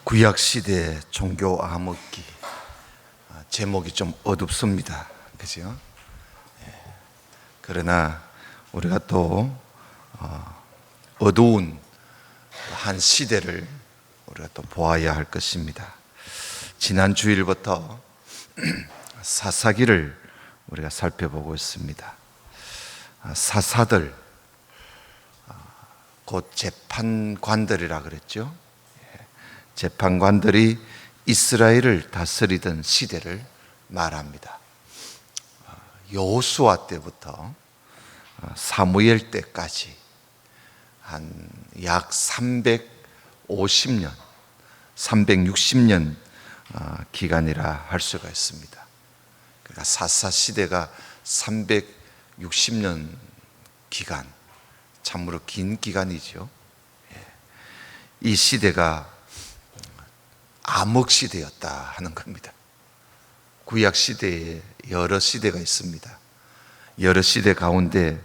구약시대의 종교 암흑기, 제목이 좀 어둡습니다. 그죠? 그러나 우리가 또 어두운 한 시대를 우리가 또 보아야 할 것입니다. 지난 주일부터 사사기를 우리가 살펴보고 있습니다. 사사들, 곧 재판관들이라 그랬죠. 재판관들이 이스라엘을 다스리던 시대를 말합니다. 여호수아 때부터 사무엘 때까지 한 약 350년, 360년 기간이라 할 수가 있습니다. 그러니까 사사 시대가 360년 기간, 참으로 긴 기간이죠. 이 시대가 암흑시대였다 하는 겁니다. 구약시대에 여러 시대가 있습니다. 여러 시대 가운데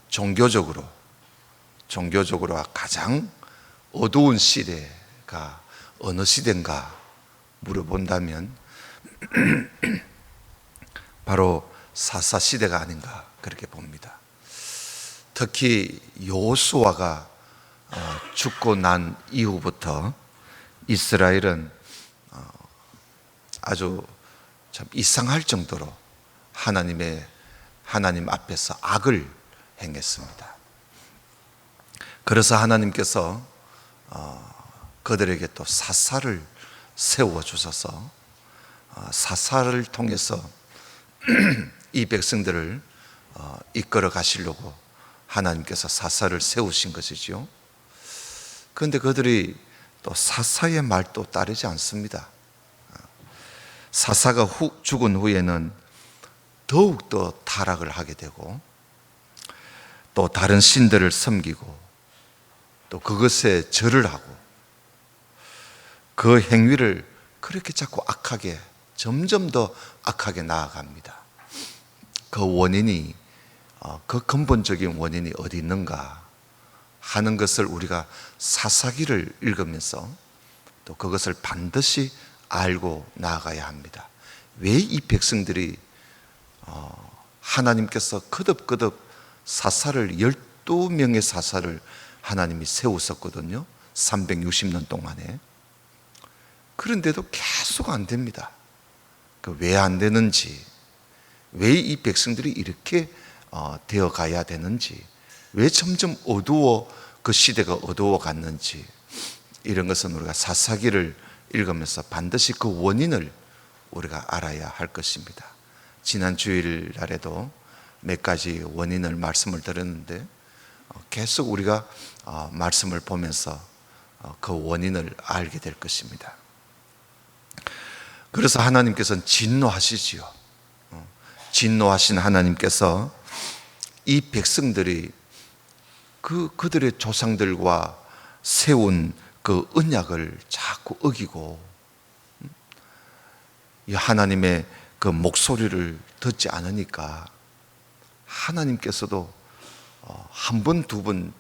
종교적으로 가장 어두운 시대가 어느 시대인가 물어본다면 바로 사사시대가 아닌가 그렇게 봅니다. 특히 여호수아가 죽고 난 이후부터 이스라엘은 아주 참 이상할 정도로 하나님 앞에서 악을 행했습니다. 그래서 하나님께서 그들에게 또 사사를 세워 주셔서 사사를 통해서 이 백성들을 이끌어 가시려고 하나님께서 사사를 세우신 것이죠. 그런데 그들이 또 사사의 말도 따르지 않습니다. 사사가 죽은 후에는 더욱더 타락을 하게 되고 또 다른 신들을 섬기고 또 그것에 절을 하고 그 행위를 그렇게 자꾸 악하게 점점 더 악하게 나아갑니다. 그 원인이 그 근본적인 원인이 어디 있는가 하는 것을 우리가 사사기를 읽으면서 또 그것을 반드시 알고 나아가야 합니다. 왜 이 백성들이 하나님께서 거듭 사사를 12명의 사사를 하나님이 세우셨거든요. 360년 동안에. 그런데도 계속 안 됩니다. 왜 안 되는지, 왜 이 백성들이 이렇게 되어 가야 되는지, 왜 점점 그 시대가 어두워 갔는지, 이런 것은 우리가 사사기를 읽으면서 반드시 그 원인을 우리가 알아야 할 것입니다. 지난 주일날에도 몇 가지 원인을 말씀을 드렸는데 계속 우리가 말씀을 보면서 그 원인을 알게 될 것입니다. 그래서 하나님께서는 진노하시지요. 진노하신 하나님께서 이 백성들이 그들의 조상들과 세운 그 언약을 자꾸 어기고 이 하나님의 그 목소리를 듣지 않으니까 하나님께서도 한 번, 두 번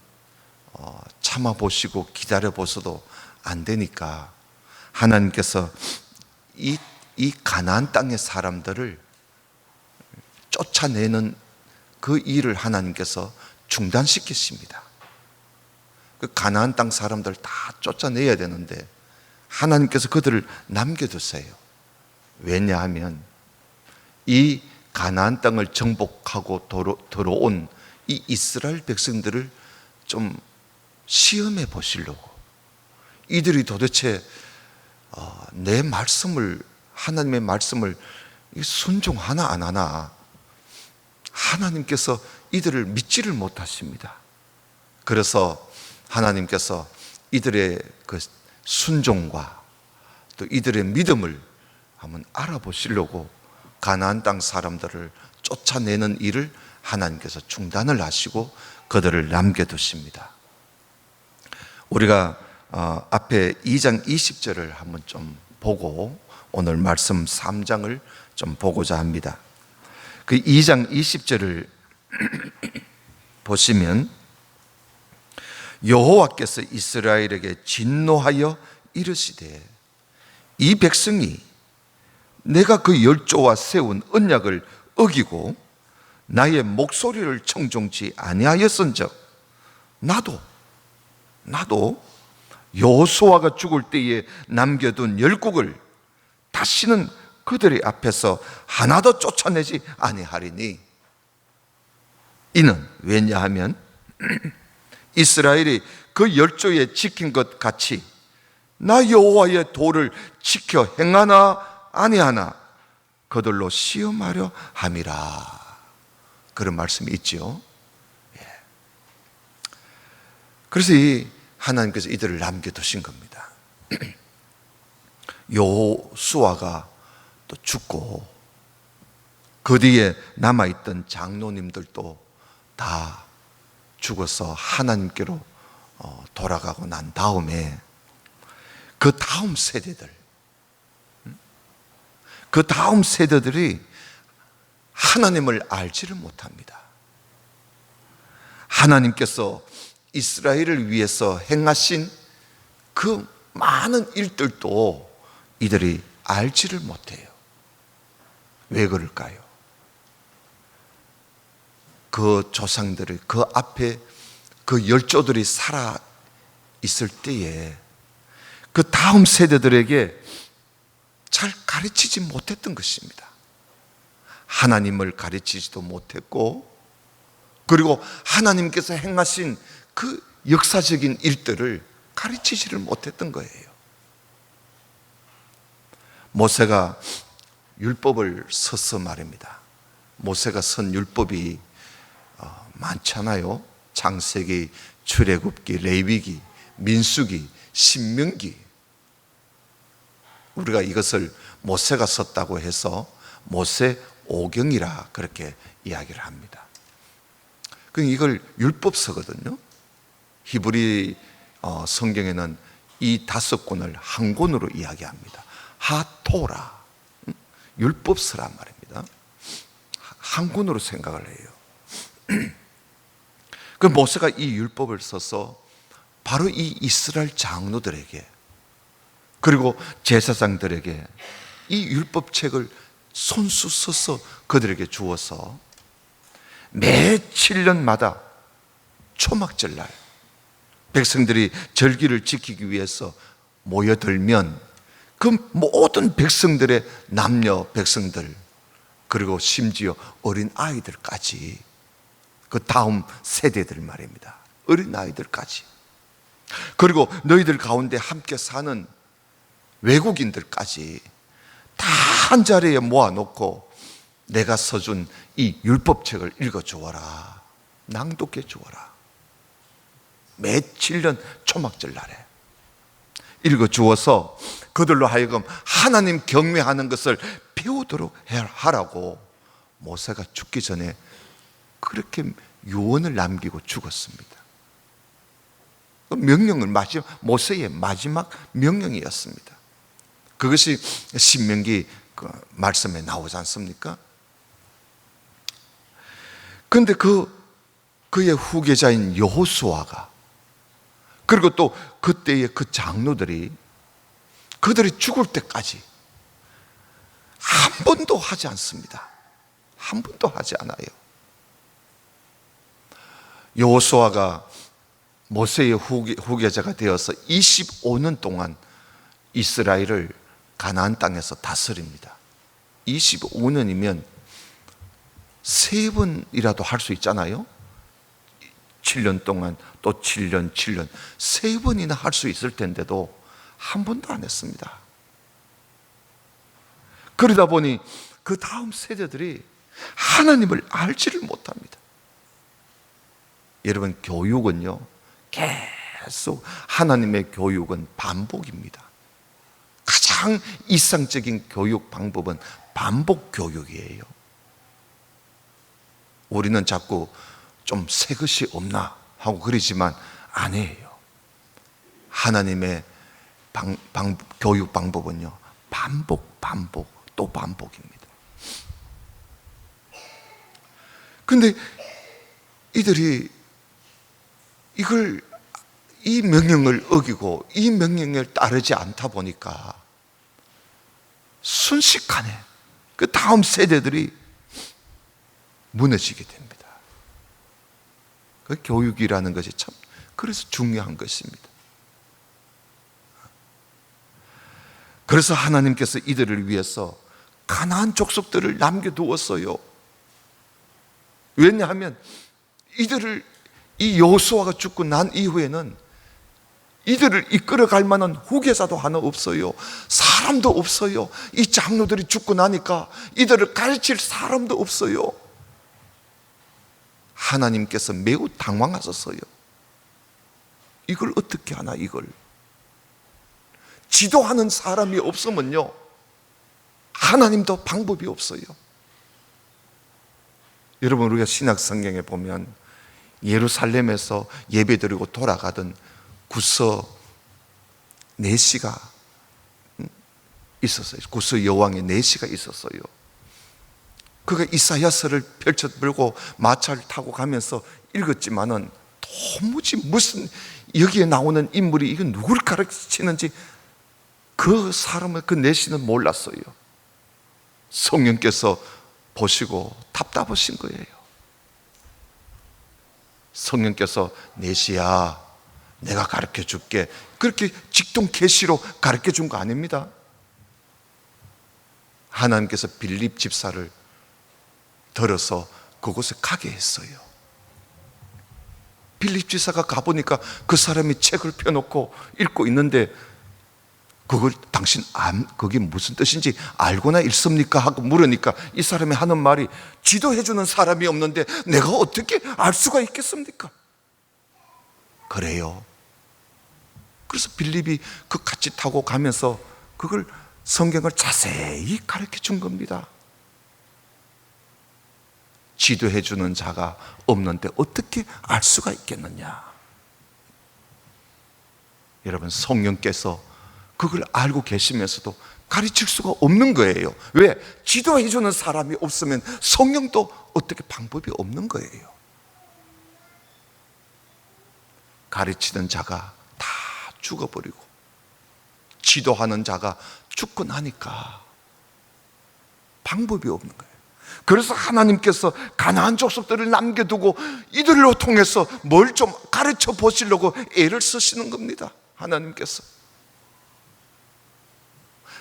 참아보시고 기다려보셔도 안 되니까 하나님께서 이 가나안 땅의 사람들을 쫓아내는 그 일을 하나님께서 중단시키십니다. 그 가나안 땅 사람들 다 쫓아내야 되는데 하나님께서 그들을 남겨두세요. 왜냐하면 이 가나안 땅을 정복하고 들어온 이 이스라엘 백성들을 좀 시험해 보시려고, 이들이 도대체 내 말씀을, 하나님의 말씀을 순종하나 안 하나, 하나님께서 이들을 믿지를 못하십니다. 그래서 하나님께서 이들의 그 순종과 또 이들의 믿음을 한번 알아보시려고 가나안 땅 사람들을 쫓아내는 일을 하나님께서 중단을 하시고 그들을 남겨두십니다. 우리가 앞에 2장 20절을 한번 좀 보고 오늘 말씀 3장을 좀 보고자 합니다. 그 2장 20절을 보시면 여호와께서 이스라엘에게 진노하여 이르시되 이 백성이 내가 그 열조와 세운 언약을 어기고 나의 목소리를 청종치 아니하였은즉 나도 여호수아가 죽을 때에 남겨둔 열국을 다시는 그들의 앞에서 하나도 쫓아내지 아니하리니 이는 왜냐하면 이스라엘이 그 열조에 지킨 것 같이 나 여호와의 도를 지켜 행하나 아니하나 그들로 시험하려 함이라. 그런 말씀이 있죠. 그래서 하나님께서 이들을 남겨두신 겁니다. 여호수아가 또 죽고 그 뒤에 남아있던 장로님들도 다 죽어서 하나님께로 돌아가고 난 다음에 그 다음 세대들이 하나님을 알지를 못합니다. 하나님께서 이스라엘을 위해서 행하신 그 많은 일들도 이들이 알지를 못해요. 왜 그럴까요? 그 조상들의 그 앞에 그 열조들이 살아 있을 때에 그 다음 세대들에게 잘 가르치지 못했던 것입니다. 하나님을 가르치지도 못했고, 그리고 하나님께서 행하신 그 역사적인 일들을 가르치지를 못했던 거예요. 모세가 율법을 써서 말입니다. 모세가 쓴 율법이 많잖아요. 창세기, 출애굽기, 레위기, 민수기, 신명기. 우리가 이것을 모세가 썼다고 해서 모세 오경이라 그렇게 이야기를 합니다. 이걸 율법서거든요. 히브리 성경에는 이 5권을 한 권으로 이야기합니다. 하토라, 율법서란 말입니다. 한 권으로 생각을 해요. 그 모세가 이 율법을 써서 바로 이 이스라엘 장로들에게, 그리고 제사장들에게 이 율법책을 손수 써서 그들에게 주어서 매 7년마다 초막절날 백성들이 절기를 지키기 위해서 모여들면 그 모든 백성들의 남녀 백성들, 그리고 심지어 어린 아이들까지, 그 다음 세대들 말입니다. 어린 아이들까지, 그리고 너희들 가운데 함께 사는 외국인들까지 다 한 자리에 모아놓고 내가 써준 이 율법책을 읽어주어라, 낭독해 주어라. 매 7년 초막절 날에 읽어주어서 그들로 하여금 하나님 경외하는 것을 배우도록 하라고 모세가 죽기 전에 그렇게 유언을 남기고 죽었습니다. 그 명령은 모세의 마지막 명령이었습니다. 그것이 신명기 그 말씀에 나오지 않습니까? 그런데 그의 후계자인 여호수아가, 그리고 또 그때의 그 장로들이 그들이 죽을 때까지 한 번도 하지 않습니다. 한 번도 하지 않아요. 여호수아가 모세의 후계자가 되어서 25년 동안 이스라엘을 가나안 땅에서 다스립니다. 25년이면 3번이라도 할 수 있잖아요. 7년 동안 또 7년 3번이나 할 수 있을 텐데도 한 번도 안 했습니다. 그러다 보니 그 다음 세대들이 하나님을 알지를 못합니다. 여러분, 교육은요, 계속 하나님의 교육은 반복입니다. 가장 이상적인 교육 방법은 반복 교육이에요. 우리는 자꾸 좀 새 것이 없나 하고 그러지만 아니에요. 하나님의 교육 방법은요, 반복 또 반복입니다. 그런데 이들이 이 명령을 어기고 이 명령을 따르지 않다 보니까 순식간에 그 다음 세대들이 무너지게 됩니다. 그 교육이라는 것이 참 그래서 중요한 것입니다. 그래서 하나님께서 이들을 위해서 가나안 족속들을 남겨두었어요. 왜냐하면 이들을 이 여호수아가 죽고 난 이후에는 이들을 이끌어갈 만한 후계자도 하나 없어요. 사람도 없어요. 이 장로들이 죽고 나니까 이들을 가르칠 사람도 없어요. 하나님께서 매우 당황하셨어요. 이걸 어떻게 하나, 이걸. 지도하는 사람이 없으면요, 하나님도 방법이 없어요. 여러분, 우리가 신약 성경에 보면 예루살렘에서 예배드리고 돌아가던 구서 네시가 있었어요. 구서 여왕의 네시가 있었어요. 그가 이사야서를 펼쳐들고 마차를 타고 가면서 읽었지만은 도무지 무슨 여기에 나오는 인물이 이건 누구를 가르치는지 그 사람을, 그 네시는 몰랐어요. 성령께서 보시고 답답하신 거예요. 성령께서 네시야, 내가 가르쳐 줄게. 그렇게 직통 계시로 가르쳐 준 거 아닙니다. 하나님께서 빌립 집사를 들어서 그곳에 가게 했어요. 빌립 집사가 가보니까 그 사람이 책을 펴놓고 읽고 있는데 그걸 당신 그게 무슨 뜻인지 알고나 읽습니까? 하고 물으니까 이 사람이 하는 말이 지도해주는 사람이 없는데 내가 어떻게 알 수가 있겠습니까? 그래요. 그래서 빌립이 그 같이 타고 가면서 그걸 성경을 자세히 가르쳐 준 겁니다. 지도해주는 자가 없는데 어떻게 알 수가 있겠느냐? 여러분, 성령께서 그걸 알고 계시면서도 가르칠 수가 없는 거예요. 왜? 지도해주는 사람이 없으면 성령도 어떻게 방법이 없는 거예요. 가르치는 자가 다 죽어버리고 지도하는 자가 죽고 나니까 방법이 없는 거예요. 그래서 하나님께서 가나안 족속들을 남겨두고 이들로 통해서 뭘 좀 가르쳐 보시려고 애를 쓰시는 겁니다. 하나님께서.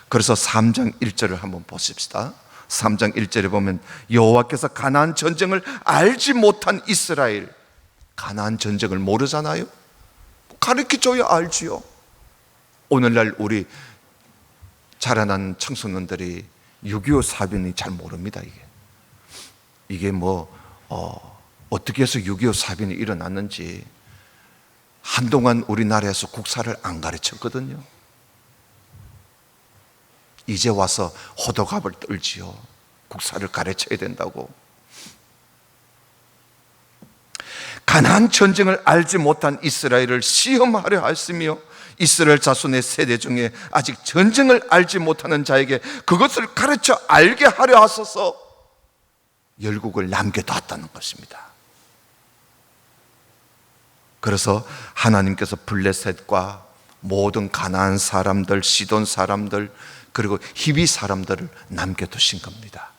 그래서 3장 1절을 한번 보십시다. 3장 1절에 보면 여호와께서 가나안 전쟁을 알지 못한 이스라엘, 가나안 전쟁을 모르잖아요. 가르쳐줘야 알지요. 오늘날 우리 자라난 청소년들이 6.25 사변이 잘 모릅니다. 이게 어떻게 해서 6.25 사변이 일어났는지 한동안 우리나라에서 국사를 안 가르쳤거든요. 이제 와서 호들갑을 떨지요. 국사를 가르쳐야 된다고. 가나안 전쟁을 알지 못한 이스라엘을 시험하려 하시며 이스라엘 자손의 세대 중에 아직 전쟁을 알지 못하는 자에게 그것을 가르쳐 알게 하려 하셔서 열국을 남겨뒀다는 것입니다. 그래서 하나님께서 블레셋과 모든 가나안 사람들, 시돈 사람들, 그리고 히비 사람들을 남겨두신 겁니다.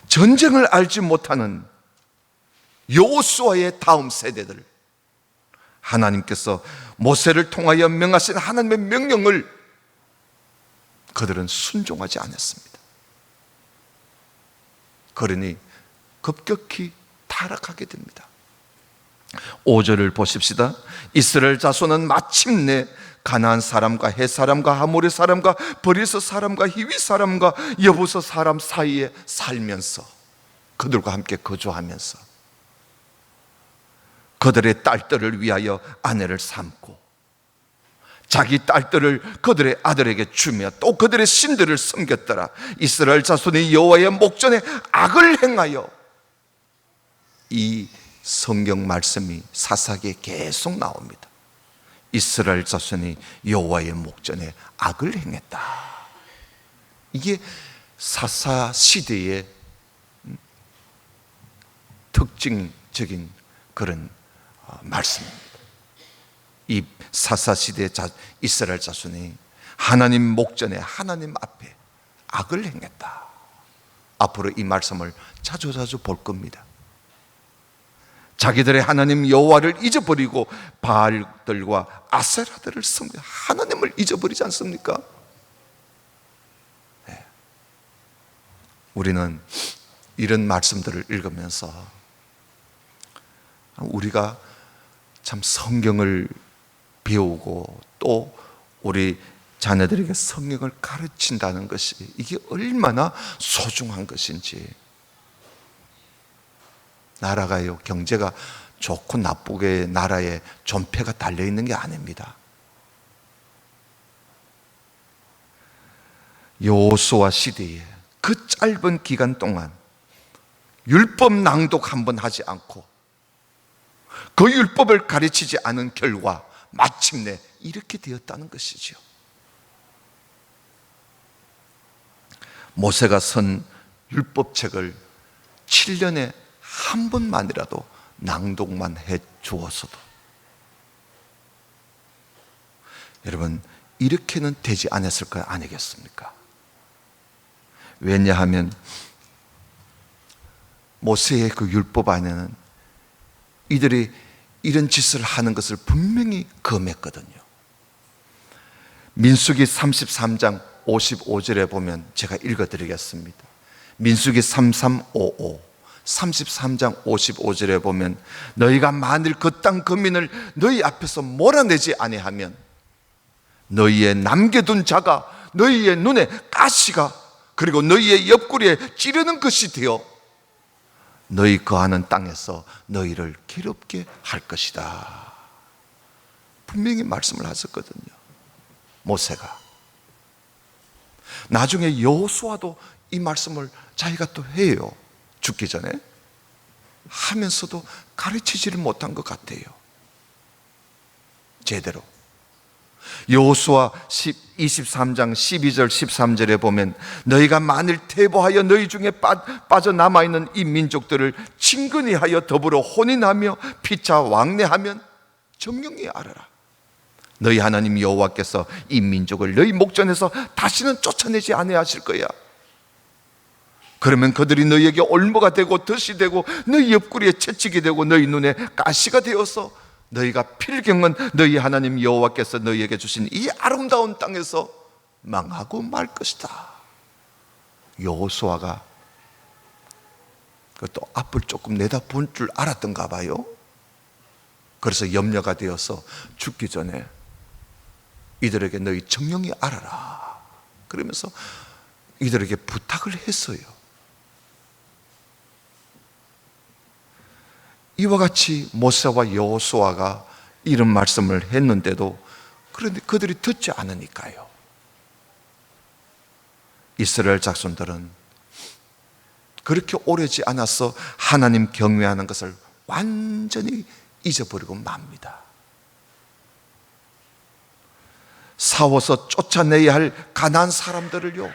전쟁을 알지 못하는 여호수아의 다음 세대들, 하나님께서 모세를 통하여 명하신 하나님의 명령을 그들은 순종하지 않았습니다. 그러니 급격히 타락하게 됩니다. 5절을 보십시다. 이스라엘 자손은 마침내 가나안 사람과 헷 사람과 아모리 사람과 브리스 사람과 히위 사람과 여부서 사람 사이에 살면서 그들과 함께 거주하면서 그들의 딸들을 위하여 아내를 삼고 자기 딸들을 그들의 아들에게 주며 또 그들의 신들을 섬겼더라. 이스라엘 자손이 여호와의 목전에 악을 행하여, 이 성경 말씀이 사사기에 계속 나옵니다. 이스라엘 자손이 여호와의 목전에 악을 행했다. 이게 사사 시대의 특징적인 그런 말씀입니다. 이 사사시대 이스라엘 자손이 하나님 목전에 하나님 앞에 악을 행했다. 앞으로 이 말씀을 자주자주 볼 겁니다. 자기들의 하나님 여호와를 잊어버리고 바알들과 아세라들을 섬겨 하나님을 잊어버리지 않습니까? 네. 우리는 이런 말씀들을 읽으면서 우리가 참 성경을 배우고 또 우리 자녀들에게 성경을 가르친다는 것이 이게 얼마나 소중한 것인지. 나라가요, 경제가 좋고 나쁘게 나라에 존폐가 달려있는 게 아닙니다. 여호수아 시대에 그 짧은 기간 동안 율법 낭독 한번 하지 않고 그 율법을 가르치지 않은 결과 마침내 이렇게 되었다는 것이죠. 모세가 쓴 율법책을 7년에 한 번만이라도 낭독만 해 주었어도 여러분 이렇게는 되지 않았을 거 아니겠습니까? 왜냐하면 모세의 그 율법 안에는 이들이 이런 짓을 하는 것을 분명히 금했거든요. 민수기 33장 55절에 보면 제가 읽어드리겠습니다. 민수기 3355 33장 55절에 보면 너희가 만일 그 땅 거민을 너희 앞에서 몰아내지 아니하면 너희의 남겨둔 자가 너희의 눈에 가시가 그리고 너희의 옆구리에 찌르는 것이 되어 너희 거하는 땅에서 너희를 괴롭게 할 것이다. 분명히 말씀을 하셨거든요, 모세가. 나중에 여호수아도 이 말씀을 자기가 또 해요. 죽기 전에 하면서도 가르치지를 못한 것 같아요, 제대로. 여호수아 23장 12절 13절에 보면 너희가 만일 퇴보하여 너희 중에 빠져남아있는 이 민족들을 친근히 하여 더불어 혼인하며 피차 왕래하면 정령히 알아라. 너희 하나님 여호와께서 이 민족을 너희 목전에서 다시는 쫓아내지 아니하실 거야. 그러면 그들이 너희에게 올무가 되고 덫이 되고 너희 옆구리에 채찍이 되고 너희 눈에 가시가 되어서 너희가 필경은 너희 하나님 여호와께서 너희에게 주신 이 아름다운 땅에서 망하고 말 것이다. 여호수아가 그것도 앞을 조금 내다본 줄 알았던가 봐요. 그래서 염려가 되어서 죽기 전에 이들에게 너희 정령히 알아라 그러면서 이들에게 부탁을 했어요. 이와 같이 모세와 여호수아가 이런 말씀을 했는데도 그런데 그들이 듣지 않으니까요, 이스라엘 자손들은 그렇게 오래지 않아서 하나님 경외하는 것을 완전히 잊어버리고 맙니다. 싸워서 쫓아내야 할 가나안 사람들을요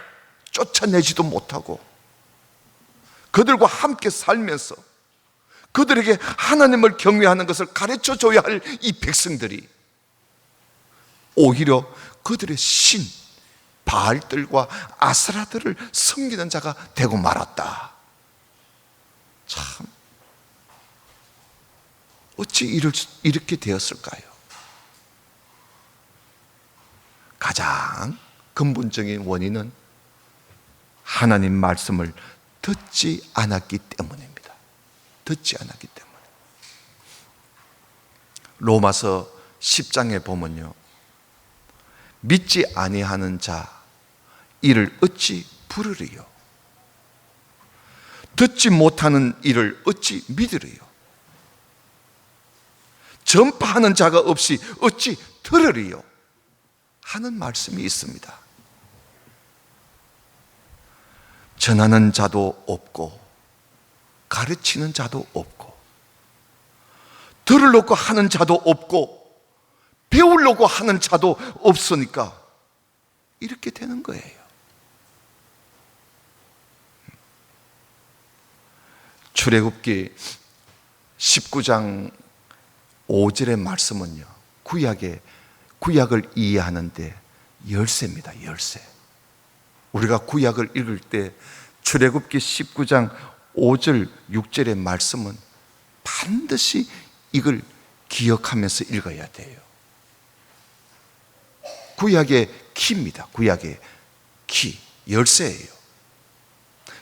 쫓아내지도 못하고 그들과 함께 살면서 그들에게 하나님을 경외하는 것을 가르쳐 줘야 할 이 백성들이 오히려 그들의 신 바알들과 아스라들을 섬기는 자가 되고 말았다. 참 어찌 이렇게 되었을까요? 가장 근본적인 원인은 하나님 말씀을 듣지 않았기 때문입니다. 듣지 않았기 때문에. 로마서 10장에 보면요, 믿지 아니하는 자 이를 어찌 부르리요? 듣지 못하는 이를 어찌 믿으리요? 전파하는 자가 없이 어찌 들으리요? 하는 말씀이 있습니다. 전하는 자도 없고 가르치는 자도 없고 들으려고 하는 자도 없고 배우려고 하는 자도 없으니까 이렇게 되는 거예요. 출애굽기 19장 5절의 말씀은요, 구약을 이해하는데 열쇠입니다. 열쇠. 우리가 구약을 읽을 때 출애굽기 19장 5절 6절의 말씀은 반드시 이걸 기억하면서 읽어야 돼요. 구약의 키입니다. 구약의 키, 열쇠예요.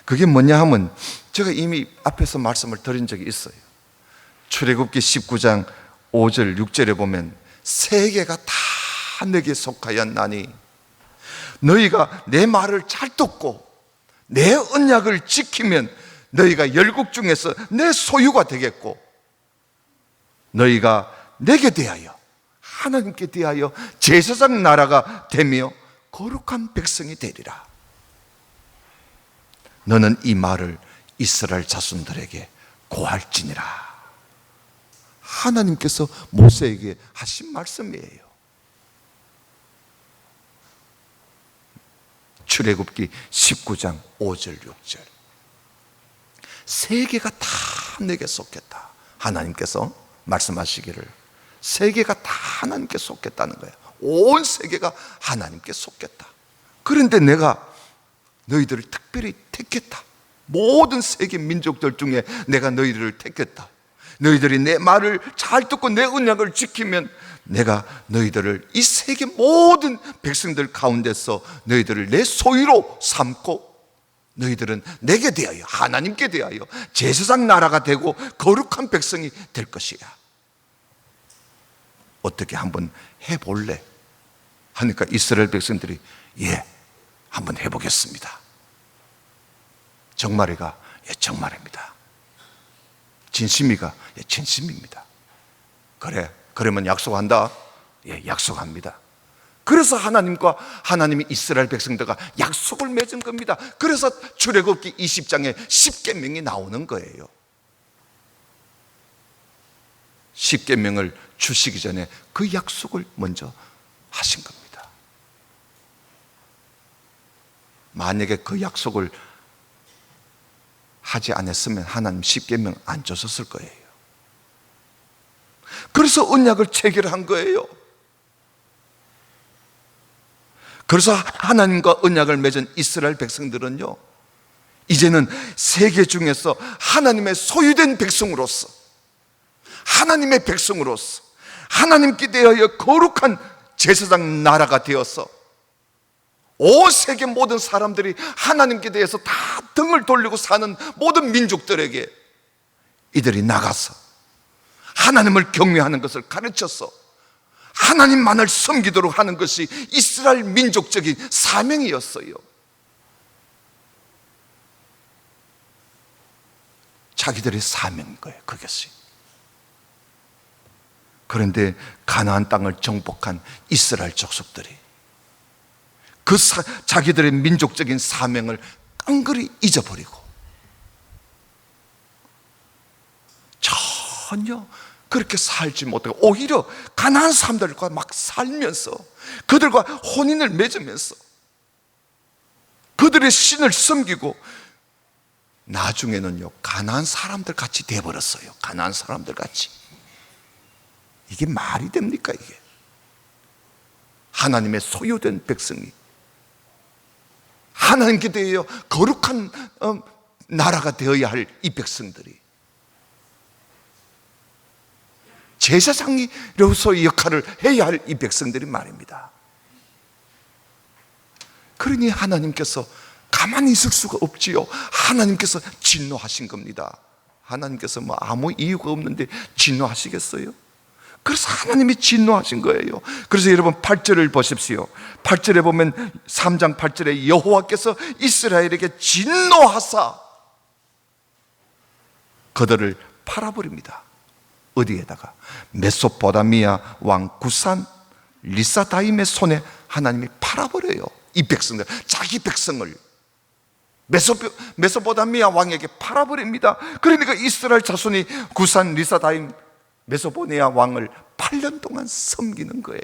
그게 뭐냐 하면 제가 이미 앞에서 말씀을 드린 적이 있어요. 출애굽기 19장 5절 6절에 보면 세계가 다 내게 속하였나니 너희가 내 말을 잘 듣고 내 언약을 지키면 너희가 열국 중에서 내 소유가 되겠고 너희가 내게 대하여 하나님께 대하여 제사장 나라가 되며 거룩한 백성이 되리라. 너는 이 말을 이스라엘 자손들에게 고할지니라. 하나님께서 모세에게 하신 말씀이에요. 출애굽기 19장 5절 6절. 세계가 다 내게 속겠다. 하나님께서 말씀하시기를 세계가 다 하나님께 속겠다는 거예요. 온 세계가 하나님께 속겠다. 그런데 내가 너희들을 특별히 택했다. 모든 세계 민족들 중에 내가 너희들을 택했다. 너희들이 내 말을 잘 듣고 내 언약을 지키면 내가 너희들을 이 세계 모든 백성들 가운데서 너희들을 내 소유로 삼고 너희들은 내게 대하여 하나님께 대하여 제사장 나라가 되고 거룩한 백성이 될 것이야. 어떻게 한번 해볼래? 하니까 이스라엘 백성들이 예, 한번 해보겠습니다. 정말이가 예, 정말입니다. 진심이가 예, 진심입니다. 그래, 그러면 약속한다? 예, 약속합니다. 그래서 하나님이 이스라엘 백성들과 약속을 맺은 겁니다. 그래서 출애굽기 20장에 10계명이 나오는 거예요. 10계명을 주시기 전에 그 약속을 먼저 하신 겁니다. 만약에 그 약속을 하지 않았으면 하나님 10계명 안 주셨을 거예요. 그래서 언약을 체결한 거예요. 그래서 하나님과 언약을 맺은 이스라엘 백성들은요, 이제는 세계 중에서 하나님의 소유된 백성으로서, 하나님의 백성으로서 하나님께 대하여 거룩한 제사장 나라가 되어서 온 세계 모든 사람들이 하나님께 대해서 다 등을 돌리고 사는 모든 민족들에게 이들이 나가서 하나님을 경외하는 것을 가르쳐서 하나님만을 섬기도록 하는 것이 이스라엘 민족적인 사명이었어요. 자기들의 사명인 거예요, 그것이. 그런데 가나안 땅을 정복한 이스라엘 족속들이 그 자기들의 민족적인 사명을 깡그리 잊어버리고 전혀 그렇게 살지 못하고 오히려 가나안 사람들과 막 살면서 그들과 혼인을 맺으면서 그들의 신을 섬기고 나중에는요 가나안 사람들 같이 돼버렸어요. 가나안 사람들 같이. 이게 말이 됩니까? 이게 하나님의 소유된 백성이 하나님께 대하여 거룩한 나라가 되어야 할 이 백성들이 제사장으로서의 역할을 해야 할 이 백성들이 말입니다. 그러니 하나님께서 가만히 있을 수가 없지요. 하나님께서 진노하신 겁니다. 하나님께서 뭐 아무 이유가 없는데 진노하시겠어요? 그래서 하나님이 진노하신 거예요. 그래서 여러분 8절을 보십시오. 8절에 보면 3장 8절에 여호와께서 이스라엘에게 진노하사 그들을 팔아버립니다. 어디에다가? 메소포타미아 왕 구산 리사다임의 손에 하나님이 팔아버려요. 이 백성들, 자기 백성을 메소포타미아 왕에게 팔아버립니다. 그러니까 이스라엘 자손이 구산 리사다임 메소포타미아 왕을 8년 동안 섬기는 거예요.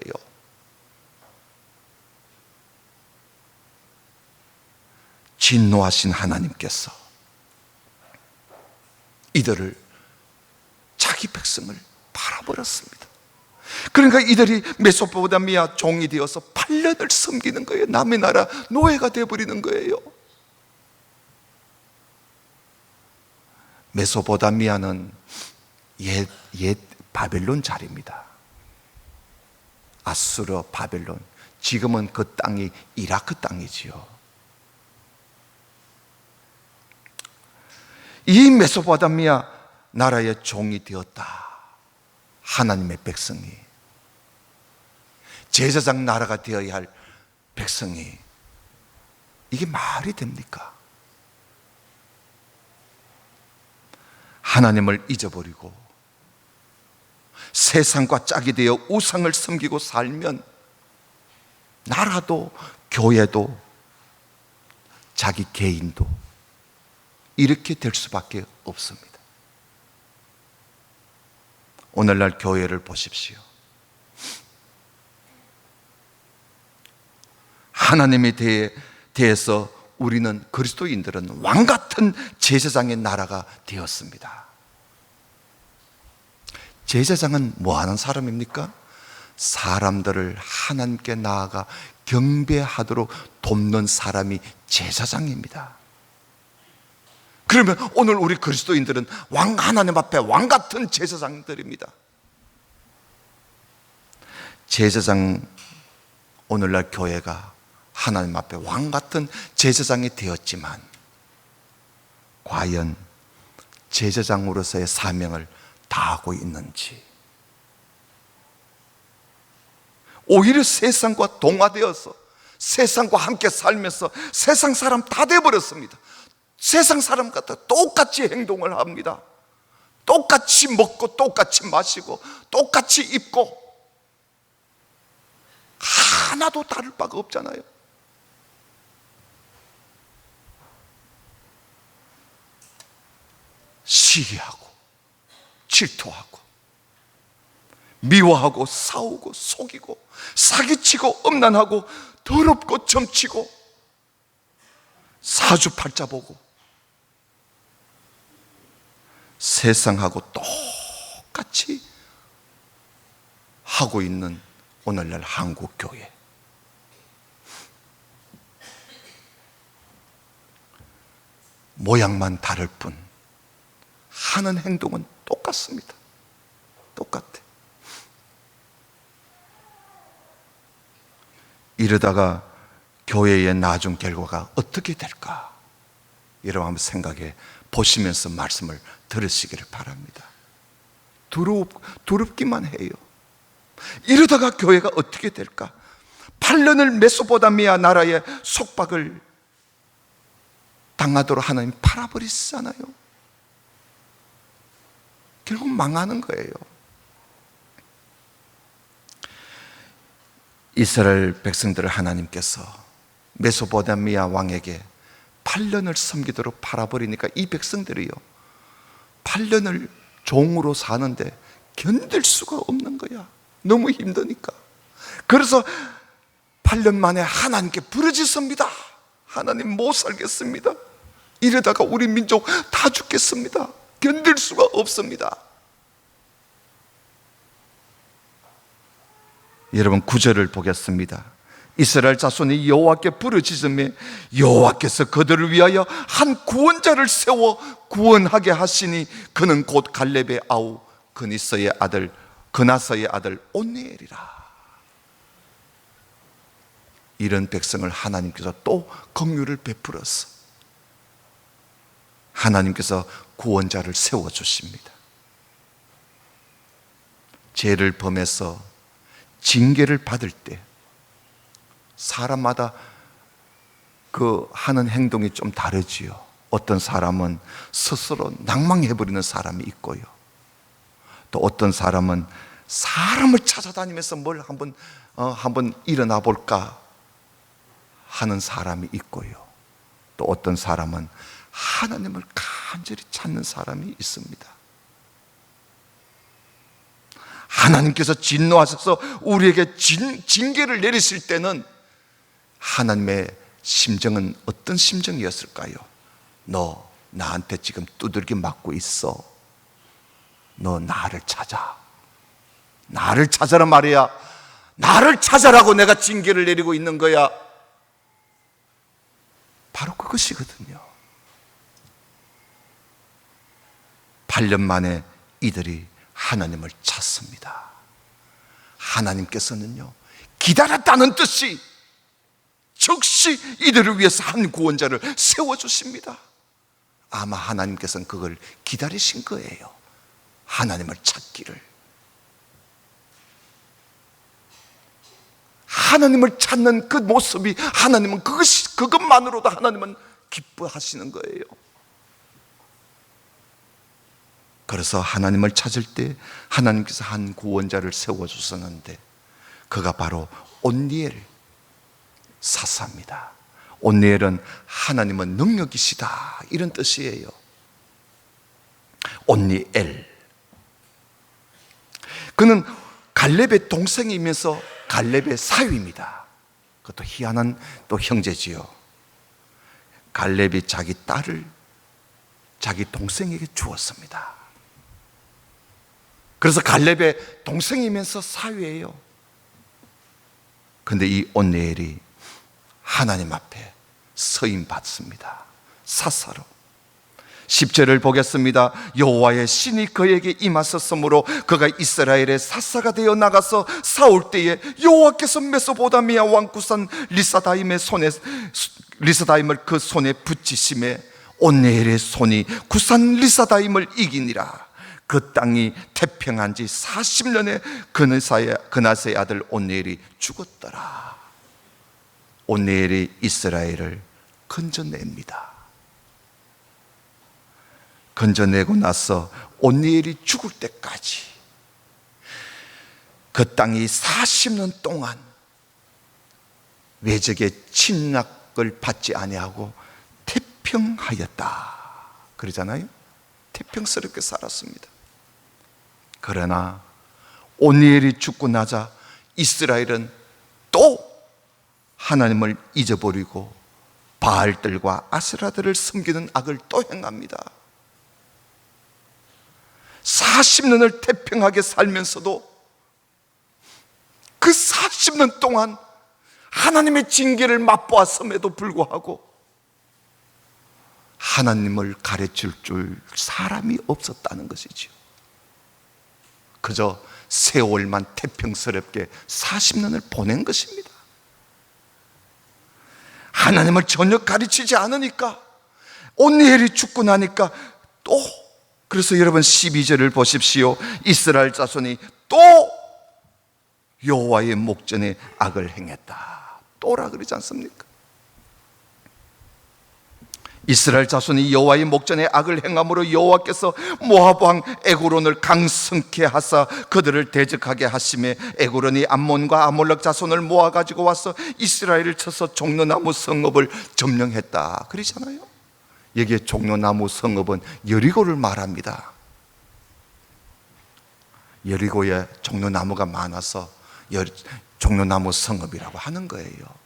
진노하신 하나님께서 이들을 자기 백성을 팔아버렸습니다. 그러니까 이들이 메소포타미아 종이 되어서 8년을 섬기는 거예요. 남의 나라 노예가 되어버리는 거예요. 메소포타미아는 옛 바벨론 자리입니다. 아수르, 바벨론. 지금은 그 땅이 이라크 땅이지요. 이 메소포타미아 나라의 종이 되었다. 하나님의 백성이, 제사장 나라가 되어야 할 백성이, 이게 말이 됩니까? 하나님을 잊어버리고 세상과 짝이 되어 우상을 섬기고 살면 나라도 교회도 자기 개인도 이렇게 될 수밖에 없습니다. 오늘날 교회를 보십시오. 하나님에 대해서 우리는, 그리스도인들은 왕같은 제사장의 나라가 되었습니다. 제사장은 뭐 하는 사람입니까? 사람들을 하나님께 나아가 경배하도록 돕는 사람이 제사장입니다. 그러면 오늘 우리 그리스도인들은 하나님 앞에 왕같은 제사장들입니다. 제사장, 오늘날 교회가 하나님 앞에 왕같은 제사장이 되었지만 과연 제사장으로서의 사명을 다하고 있는지, 오히려 세상과 동화되어서 세상과 함께 살면서 세상 사람 다 돼버렸습니다. 세상 사람 같아 똑같이 행동을 합니다. 똑같이 먹고 똑같이 마시고 똑같이 입고 하나도 다를 바가 없잖아요. 시기하고 질투하고 미워하고 싸우고 속이고 사기치고 음란하고 더럽고 점치고 사주팔자 보고 세상하고 똑같이 하고 있는 오늘날 한국 교회. 모양만 다를 뿐 하는 행동은 똑같습니다. 똑같아. 이러다가 교회의 나중 결과가 어떻게 될까? 여러분 한번 생각해 보시면서 말씀을 들으시기를 바랍니다. 두렵기만 해요. 이러다가 교회가 어떻게 될까? 8년을 메소포타미아 나라의 속박을 당하도록 하나님 팔아버리시잖아요. 결국 망하는 거예요. 이스라엘 백성들을 하나님께서 메소포타미아 왕에게 8년을 섬기도록 팔아버리니까 이 백성들이요 8년을 종으로 사는데 견딜 수가 없는 거야. 너무 힘드니까. 그래서 8년 만에 하나님께 부르짖습니다. 하나님 못 살겠습니다. 이러다가 우리 민족 다 죽겠습니다. 견딜 수가 없습니다. 여러분 9절을 보겠습니다. 이스라엘 자손이 여호와께 부르짖으며 여호와께서 그들을 위하여 한 구원자를 세워 구원하게 하시니 그는 곧 갈렙의 아우 그나서의 아들 온니엘이라. 이런 백성을 하나님께서 또 긍휼을 베풀어서 하나님께서 구원자를 세워주십니다. 죄를 범해서 징계를 받을 때 사람마다 그 하는 행동이 좀 다르지요. 어떤 사람은 스스로 낭망해버리는 사람이 있고요, 또 어떤 사람은 사람을 찾아다니면서 뭘 한번 일어나 볼까 하는 사람이 있고요, 또 어떤 사람은 하나님을 간절히 찾는 사람이 있습니다. 하나님께서 진노하셔서 우리에게 징계를 내리실 때는 하나님의 심정은 어떤 심정이었을까요? 너 나한테 지금 두들겨 맞고 있어. 너 나를 찾아. 나를 찾아라 말이야. 나를 찾아라고 내가 징계를 내리고 있는 거야. 바로 그것이거든요. 8년 만에 이들이 하나님을 찾습니다. 하나님께서는요, 기다렸다는 뜻이 즉시 이들을 위해서 한 구원자를 세워주십니다. 아마 하나님께서는 그걸 기다리신 거예요. 하나님을 찾기를. 하나님을 찾는 그 모습이, 하나님은 그것만으로도 하나님은 기뻐하시는 거예요. 그래서 하나님을 찾을 때 하나님께서 한 구원자를 세워주셨는데, 그가 바로 온니엘 사사입니다. 온니엘은 하나님은 능력이시다, 이런 뜻이에요. 온니엘. 그는 갈렙의 동생이면서 갈렙의 사위입니다. 그것도 희한한 또 형제지요. 갈렙이 자기 딸을 자기 동생에게 주었습니다. 그래서 갈렙의 동생이면서 사위예요. 그런데 이 온니엘이 하나님 앞에 서임 받습니다. 사사로. 10절을 보겠습니다. 여호와의 신이 그에게 임하셨으므로 그가 이스라엘의 사사가 되어 나가서 싸울 때에 여호와께서 메소포타미아 왕 구산 리사다임을 그 손에 붙이심에 온니엘의 손이 구산 리사다임을 이기니라. 그 땅이 태평한 지 40년에 그나스의 아들 온니엘이 죽었더라. 온니엘이 이스라엘을 건져냅니다. 건져내고 나서 온니엘이 죽을 때까지 그 땅이 40년 동안 외적의 침략을 받지 아니하고 태평하였다 그러잖아요. 태평스럽게 살았습니다. 그러나 온니엘이 죽고 나자 이스라엘은 또 하나님을 잊어버리고 바알들과 아세라들을 섬기는 악을 또 행합니다. 40년을 태평하게 살면서도 그 40년 동안 하나님의 징계를 맛보았음에도 불구하고 하나님을 가르칠 줄 사람이 없었다는 것이죠. 그저 세월만 태평스럽게 40년을 보낸 것입니다. 하나님을 전혀 가르치지 않으니까, 온니엘이 죽고 나니까 또, 그래서 여러분 12절을 보십시오. 이스라엘 자손이 또 여호와의 목전에 악을 행했다. 또라 그러지 않습니까? 이스라엘 자손이 여호와의 목전에 악을 행함으로 여호와께서 모압 왕 에그론을 강성케 하사 그들을 대적하게 하심에 에그론이 암몬과 아몰렉 자손을 모아 가지고 와서 이스라엘을 쳐서 종려나무 성읍을 점령했다 그러잖아요. 여기에 종려나무 성읍은 여리고를 말합니다. 여리고에 종려나무가 많아서 종려나무 성읍이라고 하는 거예요.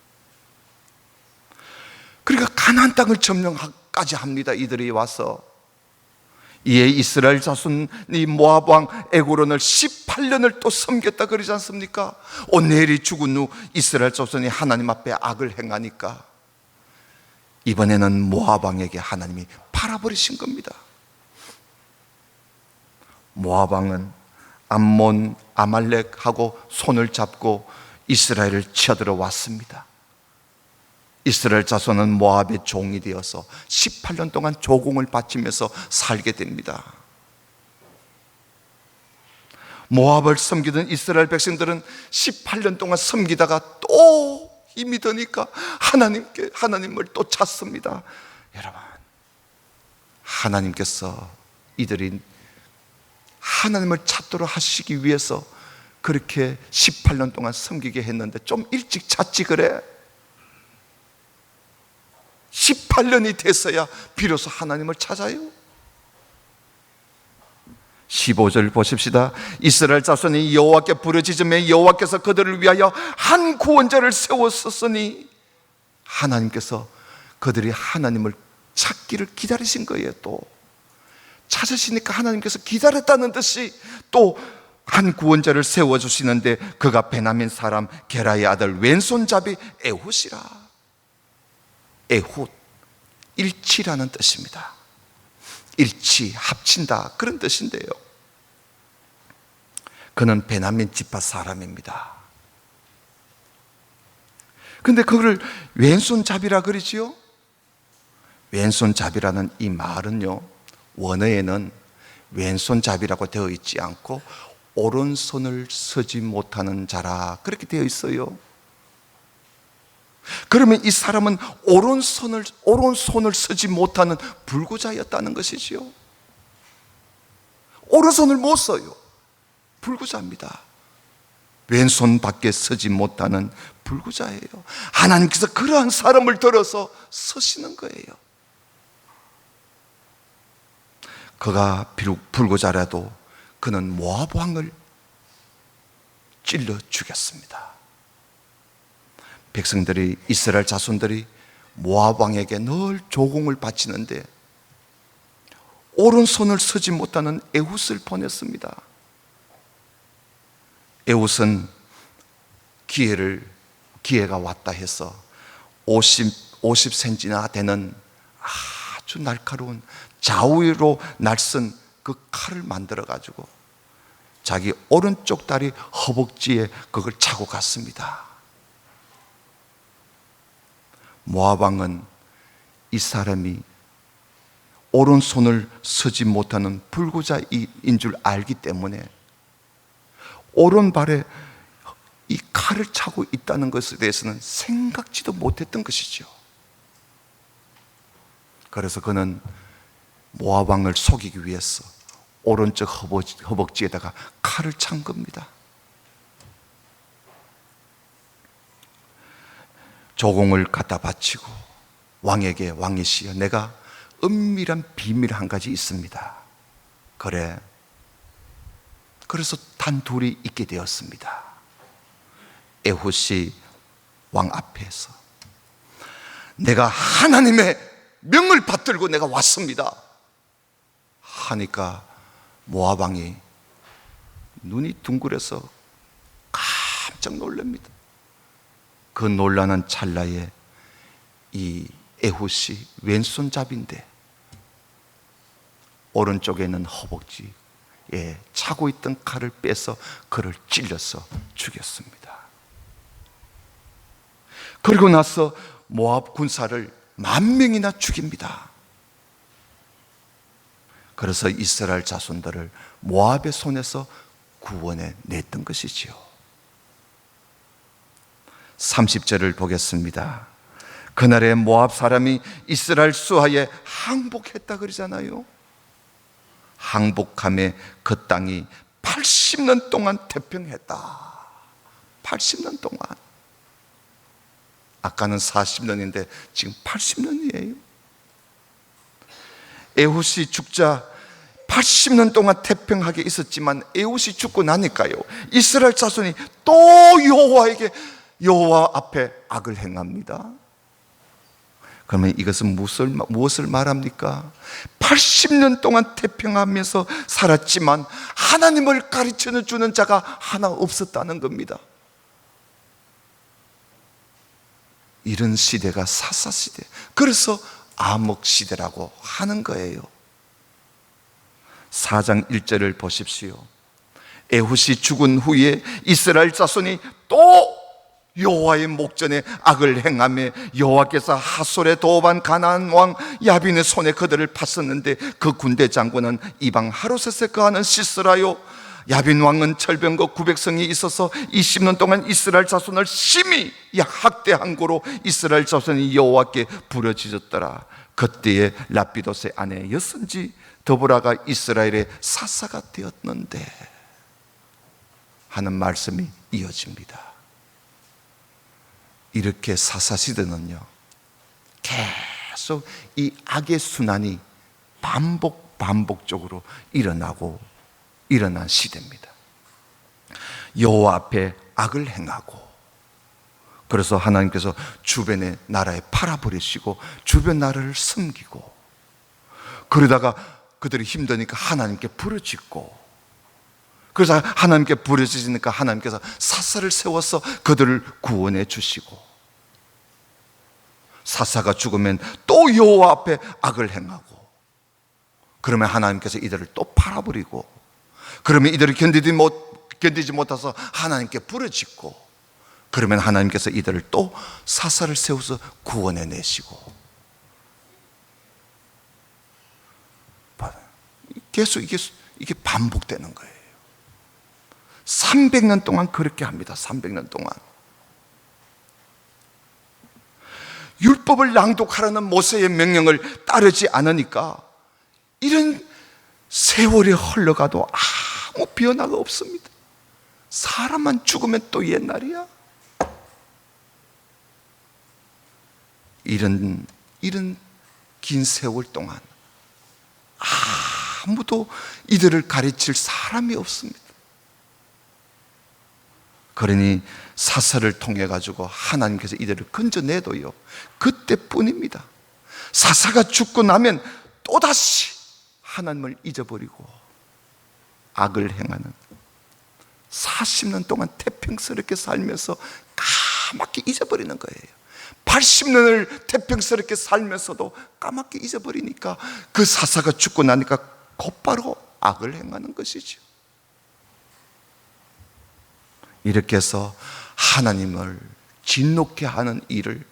그러니까 가나안 땅을 점령까지 합니다. 이들이 와서. 이에 이스라엘 자손이 모압 왕 에그론을 18년을 또 섬겼다 그러지 않습니까? 온니엘이 죽은 후 이스라엘 자손이 하나님 앞에 악을 행하니까 이번에는 모압 왕에게 하나님이 팔아버리신 겁니다. 모압 왕은 암몬, 아말렉하고 손을 잡고 이스라엘을 치어들어 왔습니다. 이스라엘 자손은 모압의 종이 되어서 18년 동안 조공을 바치면서 살게 됩니다. 모압을 섬기던 이스라엘 백성들은 18년 동안 섬기다가 또 힘이 드니까 하나님을 또 찾습니다. 여러분, 하나님께서 이들이 하나님을 찾도록 하시기 위해서 그렇게 18년 동안 섬기게 했는데 좀 일찍 찾지 그래? 18년이 됐어야 비로소 하나님을 찾아요. 15절 보십시다. 이스라엘 자손이 여호와께 부르짖음에 여호와께서 그들을 위하여 한 구원자를 세웠었으니 하나님께서 그들이 하나님을 찾기를 기다리신 거예요. 또 찾으시니까 하나님께서 기다렸다는 듯이 또 한 구원자를 세워주시는데 그가 베냐민 사람 게라의 아들 왼손잡이 에훗이라. 에훗, 일치라는 뜻입니다. 일치, 합친다, 그런 뜻인데요, 그는 베냐민 지파 사람입니다. 근데 그걸 왼손잡이라 그러지요? 왼손잡이라는 이 말은요, 원어에는 왼손잡이라고 되어 있지 않고 오른손을 서지 못하는 자라 그렇게 되어 있어요. 그러면 이 사람은 오른손을 서지 못하는 불구자였다는 것이지요. 오른손을 못 써요. 불구자입니다. 왼손밖에 서지 못하는 불구자예요. 하나님께서 그러한 사람을 들어서 서시는 거예요. 그가 비록 불구자라도 그는 모압 왕을 찔러 죽였습니다. 백성들이, 이스라엘 자손들이 모압 왕에게 늘 조공을 바치는데 오른손을 서지 못하는 에훗을 보냈습니다. 에훗은 기회가 왔다 해서 50cm나 되는 아주 날카로운 좌우로 날선 그 칼을 만들어 가지고 자기 오른쪽 다리 허벅지에 그걸 차고 갔습니다. 모압 왕은 이 사람이 오른손을 서지 못하는 불구자인 줄 알기 때문에 오른발에 이 칼을 차고 있다는 것에 대해서는 생각지도 못했던 것이죠. 그래서 그는 모압 왕을 속이기 위해서 오른쪽 허벅지에다가 칼을 찬 겁니다. 조공을 갖다 바치고 왕에게, 왕이시여, 내가 은밀한 비밀 한 가지 있습니다. 그래. 그래서 단둘이 있게 되었습니다. 에훗이 왕 앞에서 내가 하나님의 명을 받들고 내가 왔습니다 하니까 모압 왕이 눈이 둥그래서 깜짝 놀랍니다. 그 놀라는 찰나에 이 에훗이 왼손잡이인데 오른쪽에는 허벅지에 차고 있던 칼을 빼서 그를 찔러서 죽였습니다. 그리고 나서 모압 군사를 10,000명이나 죽입니다. 그래서 이스라엘 자손들을 모압의 손에서 구원해 냈던 것이지요. 30절을 보겠습니다. 그날에 모압 사람이 이스라엘 수하에 항복했다 그러잖아요. 항복함에 그 땅이 80년 동안 태평했다. 80년 동안. 아까는 40년인데 지금 80년이에요. 에훗이 죽자 80년 동안 태평하게 있었지만 에훗이 죽고 나니까요, 이스라엘 자손이 또 여호와 앞에 악을 행합니다. 그러면 이것은 무엇을 말합니까? 80년 동안 태평하면서 살았지만 하나님을 가르쳐주는 자가 하나 없었다는 겁니다. 이런 시대가 사사시대, 그래서 암흑시대라고 하는 거예요. 4장 1절을 보십시오. 에훗이 죽은 후에 이스라엘 자손이 또 여호와의 목전에 악을 행하며 여호와께서 하솔에 도업한 가나안 왕 야빈의 손에 그들을 팠었는데 그 군대 장군은 이방 하로셋에 거하는 시스라요. 야빈 왕은 철병거 900성이 있어서 20년 동안 이스라엘 자손을 심히 학대한 고로 이스라엘 자손이 여호와께 부르짖었더라. 그때에 라피도스의 아내 여선지 더보라가 이스라엘의 사사가 되었는데 하는 말씀이 이어집니다. 이렇게 사사시대는요, 계속 이 악의 순환이 반복적으로 일어난 시대입니다. 여호와 앞에 악을 행하고, 그래서 하나님께서 주변의 나라에 팔아버리시고 주변 나라를 섬기고, 그러다가 그들이 힘드니까 하나님께 부르짖고, 그래서 하나님께 부르짖으니까 하나님께서 사사를 세워서 그들을 구원해 주시고, 사사가 죽으면 또 여호와 앞에 악을 행하고, 그러면 하나님께서 이들을 또 팔아버리고, 그러면 이들을 견디지 못해서 하나님께 부르짖고, 그러면 하나님께서 이들을 또 사사를 세워서 구원해 내시고, 계속 이게 반복되는 거예요. 300년 동안 그렇게 합니다. 300년 동안. 율법을 낭독하라는 모세의 명령을 따르지 않으니까 이런 세월이 흘러가도 아무 변화가 없습니다. 사람만 죽으면 또 옛날이야. 이런 긴 세월 동안 아무도 이들을 가르칠 사람이 없습니다. 그러니 사사를 통해 가지고 하나님께서 이들을 건져내도요, 그때뿐입니다. 사사가 죽고 나면 또다시 하나님을 잊어버리고 악을 행하는, 40년 동안 태평스럽게 살면서 까맣게 잊어버리는 거예요. 80년을 태평스럽게 살면서도 까맣게 잊어버리니까 그 사사가 죽고 나니까 곧바로 악을 행하는 것이죠. 이렇게 해서 하나님을 진노케 하는 일을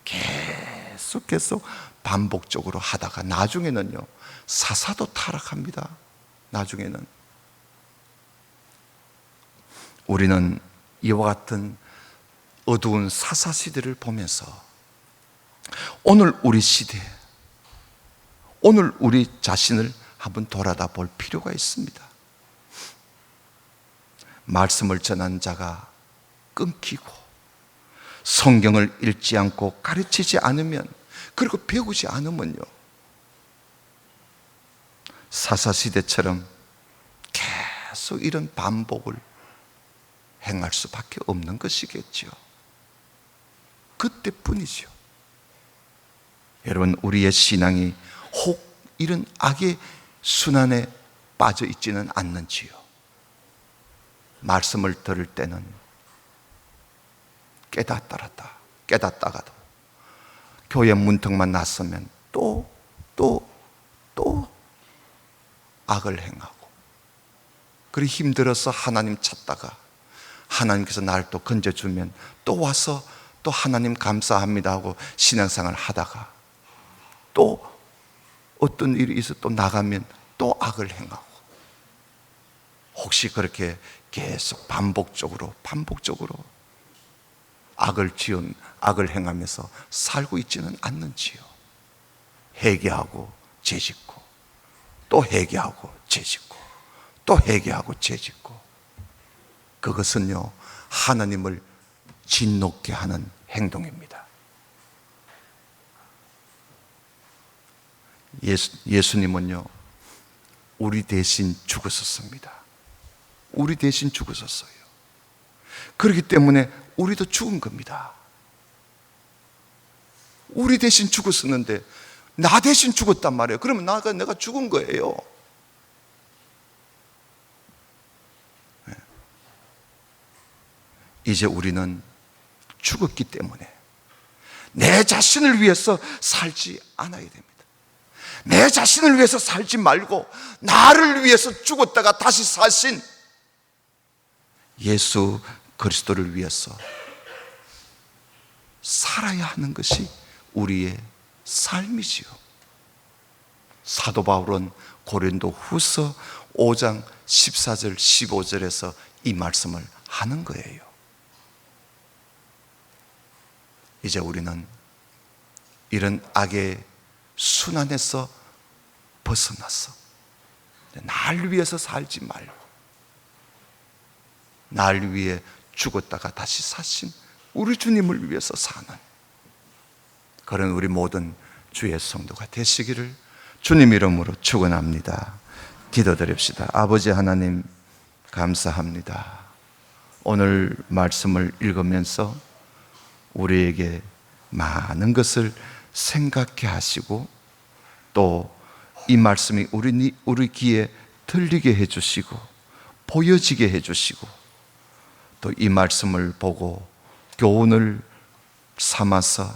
계속 반복적으로 하다가 나중에는요, 사사도 타락합니다. 나중에는 우리는 이와 같은 어두운 사사 시대를 보면서 오늘 우리 시대, 오늘 우리 자신을 한번 돌아다 볼 필요가 있습니다. 말씀을 전한 자가 끊기고, 성경을 읽지 않고 가르치지 않으면, 그리고 배우지 않으면요, 사사시대처럼 계속 이런 반복을 행할 수밖에 없는 것이겠죠. 그때뿐이죠. 여러분, 우리의 신앙이 혹 이런 악의 순환에 빠져 있지는 않는지요. 말씀을 들을 때는 깨닫다가도 교회 문턱만 났으면 또 악을 행하고, 그리 힘들어서 하나님 찾다가 하나님께서 나를 또 건져주면 또 와서 또 하나님 감사합니다 하고 신앙생활을 하다가 또 어떤 일이 있어 또 나가면 또 악을 행하고, 혹시 그렇게 계속 반복적으로 악을 행하면서 살고 있지는 않는지요. 회개하고 죄짓고, 또 회개하고 죄짓고, 또 회개하고 죄짓고, 그것은요, 하나님을 진노케 하는 행동입니다. 예수님은요, 우리 대신 죽으셨습니다. 우리 대신 죽으셨어요. 그렇기 때문에 우리도 죽은 겁니다. 우리 대신 죽었었는데 나 대신 죽었단 말이에요. 그러면 내가 죽은 거예요. 이제 우리는 죽었기 때문에 내 자신을 위해서 살지 않아야 됩니다. 내 자신을 위해서 살지 말고 나를 위해서 죽었다가 다시 사신 예수 그리스도를 위해서 살아야 하는 것이 우리의 삶이지요. 사도 바울은 고린도 후서 5장 14절 15절에서 이 말씀을 하는 거예요. 이제 우리는 이런 악의 순환에서 벗어났어. 날 위해서 살지 말고 날 위해 죽었다가 다시 사신 우리 주님을 위해서 사는 그런 우리 모든 주의 성도가 되시기를 주님 이름으로 축원합니다. 기도드립시다. 아버지 하나님, 감사합니다. 오늘 말씀을 읽으면서 우리에게 많은 것을 생각해 하시고 또 이 말씀이 우리 귀에 들리게 해주시고 보여지게 해주시고 또 이 말씀을 보고 교훈을 삼아서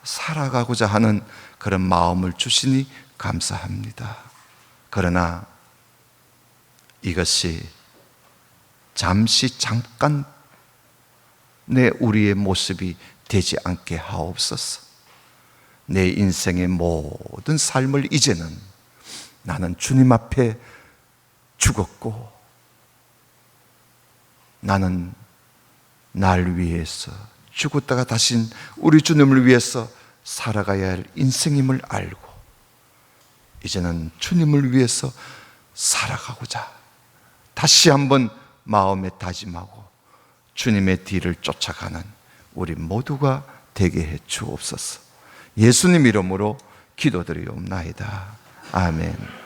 살아가고자 하는 그런 마음을 주시니 감사합니다. 그러나 이것이 잠시 잠깐 내 우리의 모습이 되지 않게 하옵소서. 내 인생의 모든 삶을 이제는 나는 주님 앞에 죽었고 나는 날 위해서 죽었다가 다시 우리 주님을 위해서 살아가야 할 인생임을 알고 이제는 주님을 위해서 살아가고자 다시 한번 마음에 다짐하고 주님의 뒤를 쫓아가는 우리 모두가 되게 해 주옵소서. 예수님 이름으로 기도드리옵나이다. 아멘.